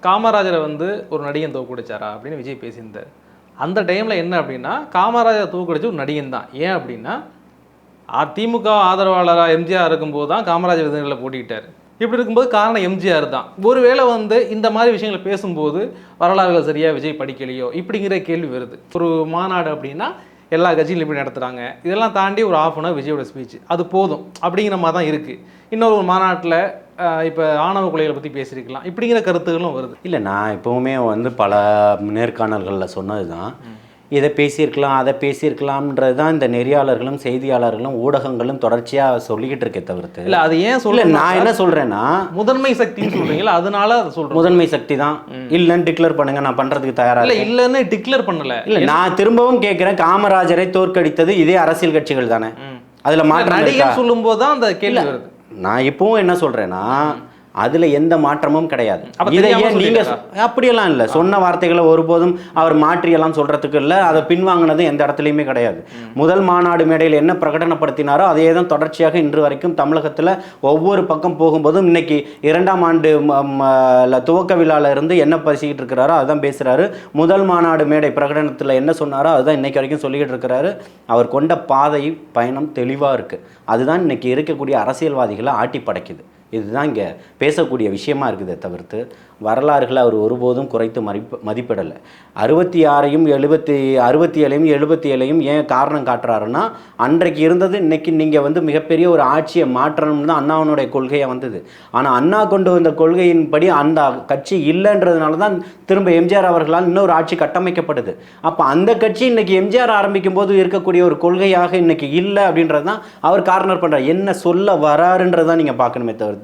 காமராஜரை வந்து ஒரு நடிகன் தோற்கடிச்சாரா அப்படின்னு விஜய் பேசியிருந்தார். அந்த டைமில் என்ன அப்படின்னா, காமராஜரை தோற்கடிச்ச ஒரு நடிகன் தான். ஏன் அப்படின்னா, திமுக ஆதரவாளராக எம்ஜிஆர் இருக்கும்போது தான் காமராஜர் விருதுகளில் போட்டிக்கிட்டார். இப்படி இருக்கும்போது காரணம் எம்ஜிஆர் தான். ஒருவேளை வந்து இந்த மாதிரி விஷயங்களை பேசும்போது வரலாறுகள் சரியாக விஜய் படிக்கலையோ இப்படிங்கிற கேள்வி வருது. ஒரு மாநாடு அப்படின்னா எல்லா கட்சிகளும் எப்படி நடத்துகிறாங்க, இதெல்லாம் தாண்டி ஒரு ½ அன் விஜயோட ஸ்பீச் அது போதும் அப்படிங்கிற மாதிரி தான் இருக்குது. இன்னொரு மாநாட்டில் இப்போ ஆணவ கொலைகளை பற்றி பேசியிருக்கலாம், இப்படிங்கிற கருத்துகளும் வருது. இல்லை, நான் எப்போவுமே வந்து பல நேர்காணல்களில் சொன்னது தான், இதை பேசியிருக்கலாம் அதை பேசியிருக்கலாம்ன்றது தான் இந்த நெறியாளர்களும் செய்தியாளர்களும் ஊடகங்களும் தொடர்ச்சியாக சொல்லிக்கிட்டு இருக்கே தவிர்த்து. இல்லை, அது ஏன் சொல்ல நான் என்ன சொல்கிறேன்னா, முதன்மை சக்தின்னு சொல்கிறீங்களா, அதனால அதை சொல்கிறேன். முதன்மை சக்தி தான் இல்லைன்னு டிக்ளேர் பண்ணுங்க, நான் பண்ணுறதுக்கு தயாராக இல்லை. இல்லைன்னு டிக்ளேர் பண்ணலை. இல்லை, நான் திரும்பவும் கேட்குறேன், காமராஜரை தோற்கடித்தது இதே அரசியல் கட்சிகள் தானே, அதில் மாற்றம் நடிகர் சொல்லும்போது தான் அந்த கேள்வி வருது. நான் இப்பவும் என்ன சொல்கிறேன்னா, அதில் எந்த மாற்றமும் கிடையாது. இதையே நீங்கள் அப்படியெல்லாம் இல்லை, சொன்ன வார்த்தைகளை ஒருபோதும் அவர் மாற்றியெல்லாம் சொல்கிறதுக்கு இல்லை, அதை பின்வாங்கினது எந்த இடத்துலையுமே கிடையாது. முதல் மாநாடு மேடையில் என்ன பிரகடனப்படுத்தினாரோ அதே தான் தொடர்ச்சியாக இன்று வரைக்கும் தமிழகத்தில் ஒவ்வொரு பக்கம் போகும்போதும் இன்னைக்கு 2ஆம் ஆண்டு துவக்க விழாவில் இருந்து என்ன பேசிக்கிட்டு இருக்கிறாரோ அதுதான் பேசுகிறாரு. முதல் மாநாடு மேடை பிரகடனத்தில் என்ன சொன்னாரோ அதுதான் இன்னைக்கு வரைக்கும் சொல்லிக்கிட்டு இருக்கிறாரு. அவர் கொண்ட பாதை பயணம் தெளிவாக இருக்குது. அதுதான் இன்னைக்கு இருக்கக்கூடிய அரசியல்வாதிகளை ஆட்டி படைக்குது. இதுதான் இங்கே பேசக்கூடிய விஷயமா இருக்குதே தவிர்த்து வரலாறுகளை அவர் ஒருபோதும் குறைத்து மதிப்பிடலை. 66ஐயும் 67ஐயும் 77ஐயும் ஏன் காரணம் காட்டுறாருன்னா, அன்றைக்கு இருந்தது இன்னைக்கு நீங்கள் வந்து மிகப்பெரிய ஒரு ஆட்சியை மாற்றணும்னு தான் அண்ணாவனுடைய கொள்கையாக வந்தது. ஆனால் அண்ணா கொண்டு வந்த கொள்கையின்படி அந்த கட்சி இல்லைன்றதுனால தான் திரும்ப எம்ஜிஆர் அவர்களால் இன்னொரு ஆட்சி கட்டமைக்கப்படுது. அப்போ அந்த கட்சி இன்னைக்கு எம்ஜிஆர் ஆரம்பிக்கும் போது இருக்கக்கூடிய ஒரு கொள்கையாக இன்னைக்கு இல்லை அப்படின்றது தான் அவர் கார்னர் பண்ணுறார். என்ன சொல்ல வராருன்றதான் நீங்கள் பார்க்கணுமே தவிர்த்து